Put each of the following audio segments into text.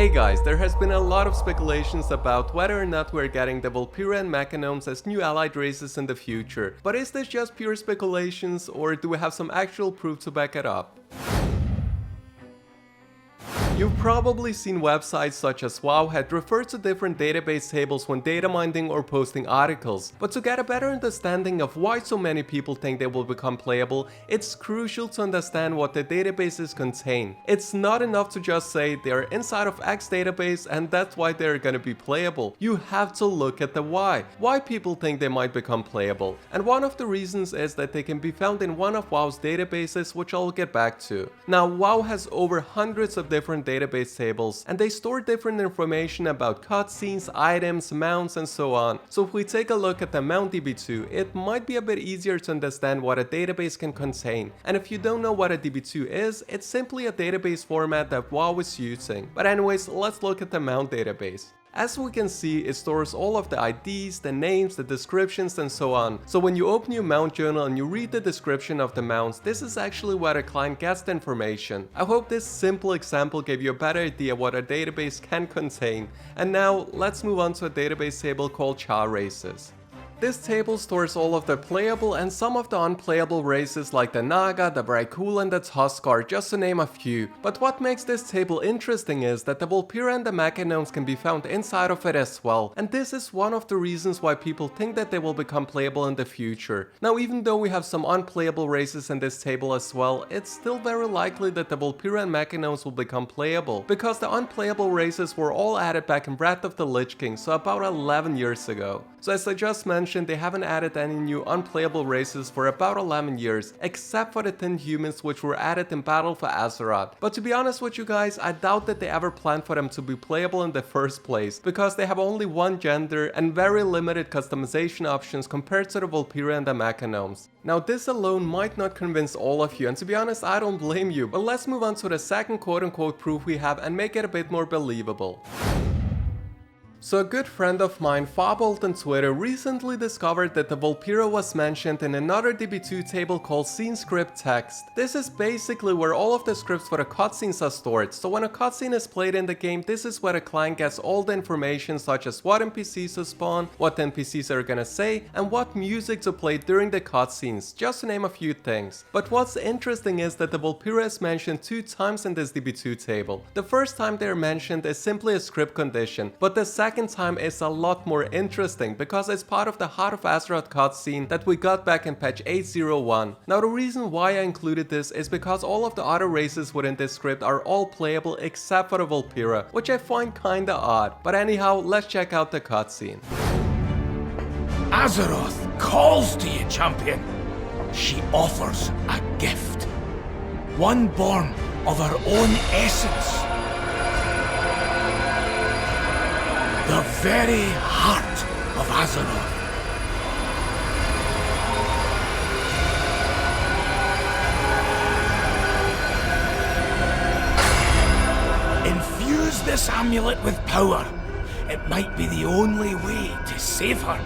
Hey guys, there has been a lot of speculations about whether or not we're getting the Vulpera and Mechagnomes as new allied races in the future, but is this just pure speculations or do we have some actual proof to back it up? You've probably seen websites such as Wowhead refer to different database tables when data mining or posting articles, but to get a better understanding of why so many people think they will become playable, it's crucial to understand what the databases contain. It's not enough to just say they are inside of X database and that's why they're gonna be playable. You have to look at the why people think they might become playable. And one of the reasons is that they can be found in one of WoW's databases, which I'll get back to. Now, WoW has over hundreds of different database tables and they store different information about cutscenes, items, mounts and so on. So if we take a look at the Mount DB2, it might be a bit easier to understand what a database can contain. And if you don't know what a DB2 is, it's simply a database format that WoW is using. But anyways, let's look at the Mount database. As we can see, it stores all of the IDs, the names, the descriptions and so on. So when you open your mount journal and you read the description of the mounts, this is actually where the client gets the information. I hope this simple example gave you a better idea what a database can contain. And now let's move on to a database table called Char Races. This table stores all of the playable and some of the unplayable races like the Naga, the Braikul and the Tuskar, just to name a few. But what makes this table interesting is that the Vulpera and the Mechagnomes can be found inside of it as well, and this is one of the reasons why people think that they will become playable in the future. Now, even though we have some unplayable races in this table as well, it's still very likely that the Vulpera and Mechagnomes will become playable, because the unplayable races were all added back in Wrath of the Lich King, so about 11 years ago. So as I just mentioned, they haven't added any new unplayable races for about 11 years, except for the Tin Humans, which were added in Battle for Azeroth. But to be honest with you guys, I doubt that they ever planned for them to be playable in the first place, because they have only one gender and very limited customization options compared to the Vulpera and the Mechagnomes. Now this alone might not convince all of you, and to be honest, I don't blame you, but let's move on to the second quote-unquote proof we have and make it a bit more believable. So a good friend of mine, Fabolt on Twitter, recently discovered that the Vulpera was mentioned in another DB2 table called Scene Script Text. This is basically where all of the scripts for the cutscenes are stored, so when a cutscene is played in the game, this is where the client gets all the information such as what NPCs to spawn, what the NPCs are gonna say, and what music to play during the cutscenes, just to name a few things. But what's interesting is that the Vulpera is mentioned 2 times in this DB2 table. The first time they're mentioned is simply a script condition, but the second time is a lot more interesting because it's part of the Heart of Azeroth cutscene that we got back in patch 801. Now the reason why I included this is because all of the other races within this script are all playable except for the Vulpera, which I find kinda odd. But anyhow, let's check out the cutscene. Azeroth calls to you, champion. She offers a gift. One born of her own essence. The very heart of Azeroth. Infuse this amulet with power. It might be the only way to save her.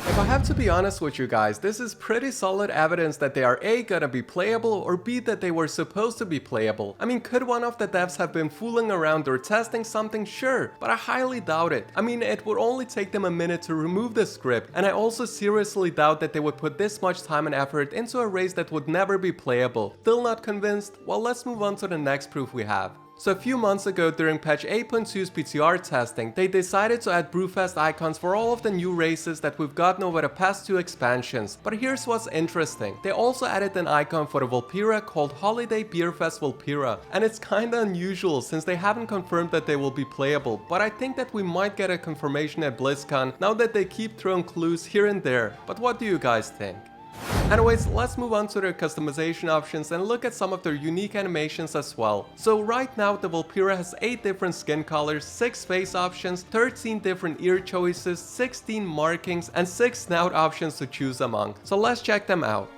If I have to be honest with you guys, this is pretty solid evidence that they are A, gonna be playable, or B, that they were supposed to be playable. I mean, could one of the devs have been fooling around or testing something? Sure, but I highly doubt it. I mean, it would only take them a minute to remove the script, and I also seriously doubt that they would put this much time and effort into a race that would never be playable. Still not convinced? Well, let's move on to the next proof we have. So a few months ago during patch 8.2's PTR testing, they decided to add Brewfest icons for all of the new races that we've gotten over the past 2 expansions. But here's what's interesting. They also added an icon for the Vulpera called Holiday Beerfest Vulpera. And it's kinda unusual since they haven't confirmed that they will be playable, but I think that we might get a confirmation at BlizzCon now that they keep throwing clues here and there. But what do you guys think? Anyways, let's move on to their customization options and look at some of their unique animations as well. So right now the Vulpera has 8 different skin colors, 6 face options, 13 different ear choices, 16 markings and 6 snout options to choose among. So let's check them out.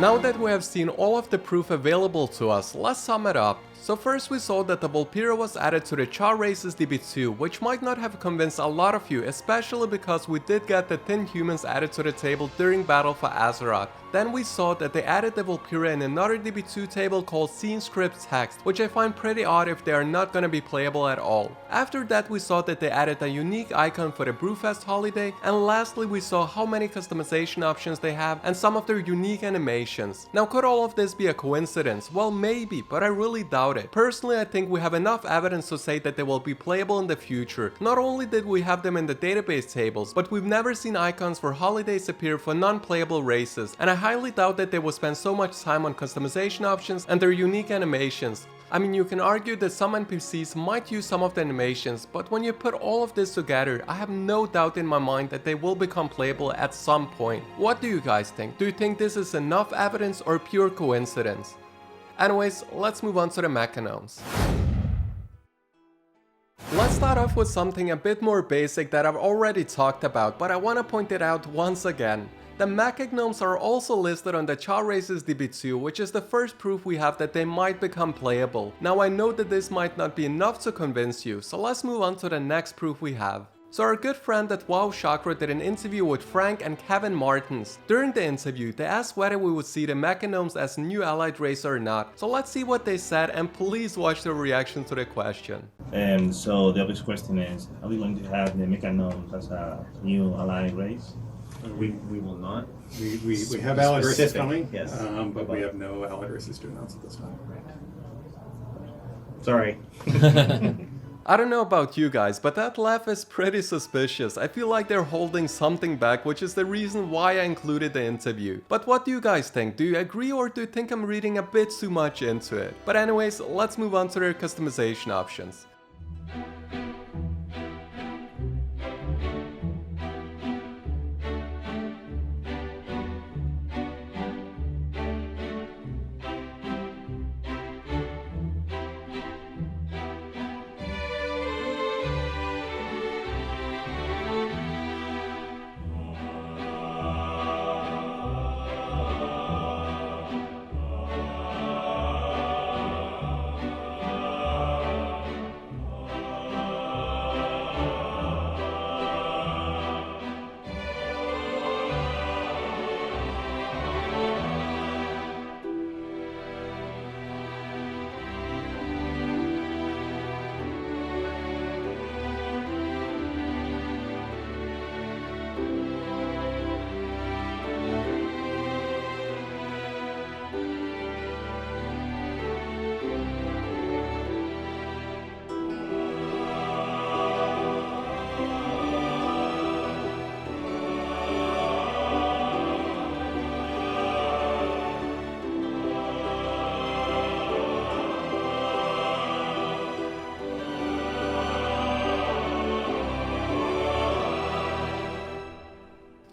Now that we have seen all of the proof available to us, let's sum it up. So first we saw that the Vulpera was added to the Cha Races DB2, which might not have convinced a lot of you, especially because we did get the Thin Humans added to the table during Battle for Azeroth. Then we saw that they added the Vulpera in another DB2 table called Scene Script Text, which I find pretty odd if they are not gonna be playable at all. After that we saw that they added a unique icon for the Brewfest holiday, and lastly we saw how many customization options they have and some of their unique animations. Now could all of this be a coincidence? Well, maybe, but I really doubt it. Personally, I think we have enough evidence to say that they will be playable in the future. Not only did we have them in the database tables, but we've never seen icons for holidays appear for non-playable races, and I highly doubt that they will spend so much time on customization options and their unique animations. I mean, you can argue that some NPCs might use some of the animations, but when you put all of this together, I have no doubt in my mind that they will become playable at some point. What do you guys think? Do you think this is enough evidence or pure coincidence? Anyways, let's move on to the Mechagnomes. Let's start off with something a bit more basic that I've already talked about, but I want to point it out once again. The Mechagnomes are also listed on the Cha Races DB2, which is the first proof we have that they might become playable. Now I know that this might not be enough to convince you, so let's move on to the next proof we have. So our good friend at WoW Chakra did an interview with Frank and Kevin Martins. During the interview, they asked whether we would see the Mechagnomes as a new allied race or not. So let's see what they said, and please watch their reaction to the question. And so the obvious question is, are we going to have the Mechagnomes as a new allied race? We will not. We have allied races Specific, coming, yes. but we have no allied races to announce at this time. Sorry. I don't know about you guys, but that laugh is pretty suspicious. I feel like they're holding something back, which is the reason why I included the interview. But what do you guys think? Do you agree, or do you think I'm reading a bit too much into it? But anyways, let's move on to their customization options.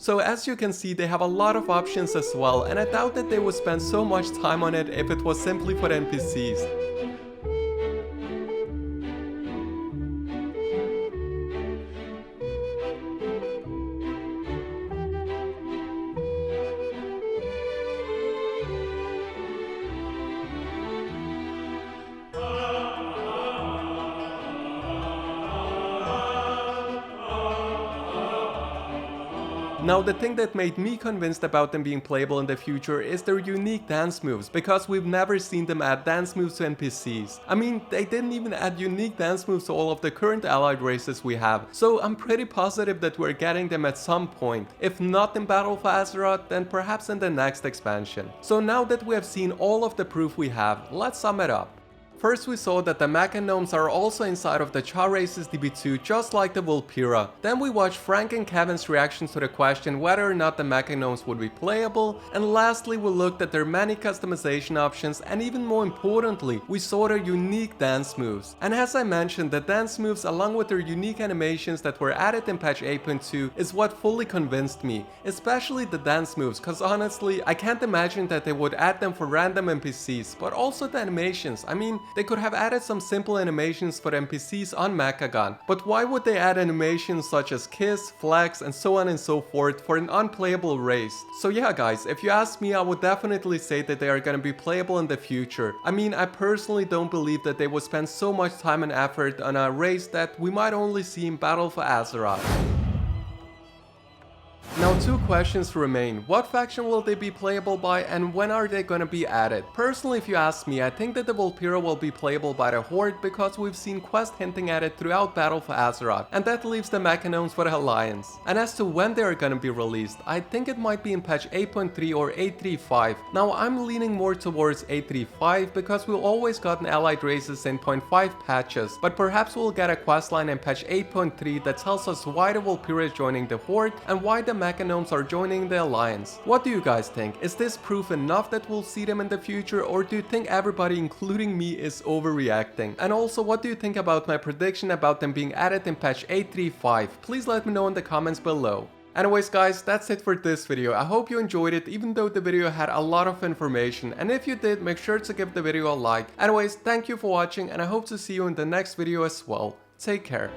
So as you can see, they have a lot of options as well, and I doubt that they would spend so much time on it if it was simply for the NPCs. Now the thing that made me convinced about them being playable in the future is their unique dance moves, because we've never seen them add dance moves to NPCs. I mean, they didn't even add unique dance moves to all of the current allied races we have, so I'm pretty positive that we're getting them at some point. If not in Battle for Azeroth, then perhaps in the next expansion. So now that we have seen all of the proof we have, let's sum it up. First we saw that the Mechagnomes are also inside of the Cha Races DB2, just like the Vulpera. Then we watched Frank and Kevin's reactions to the question whether or not the Mechagnomes would be playable, and lastly we looked at their many customization options, and even more importantly, we saw their unique dance moves. And as I mentioned, the dance moves along with their unique animations that were added in patch 8.2 is what fully convinced me, especially the dance moves, cause honestly I can't imagine that they would add them for random NPCs, but also the animations. I mean, they could have added some simple animations for NPCs on Mechagon. But why would they add animations such as kiss, flex, and so on and so forth for an unplayable race? So yeah guys, if you ask me, I would definitely say that they are gonna be playable in the future. I mean, I personally don't believe that they would spend so much time and effort on a race that we might only see in Battle for Azeroth. Now 2 questions remain. What faction will they be playable by and when are they gonna be added? Personally, if you ask me, I think that the Vulpera will be playable by the Horde because we've seen quests hinting at it throughout Battle for Azeroth, and that leaves the Mechagnomes for the Alliance. And as to when they are gonna be released, I think it might be in patch 8.3 or 8.3.5. Now I'm leaning more towards 8.3.5 because we've always gotten allied races in 0.5 patches, but perhaps we'll get a questline in patch 8.3 that tells us why the Vulpera is joining the Horde and why the Mechagnomes are joining the Alliance. What do you guys think? Is this proof enough that we'll see them in the future, or do you think everybody, including me, is overreacting? And also, what do you think about my prediction about them being added in patch 8.3.5? Please let me know in the comments below. Anyways guys, that's it for this video. I hope you enjoyed it even though the video had a lot of information, and if you did, make sure to give the video a like. Anyways, thank you for watching and I hope to see you in the next video as well. Take care.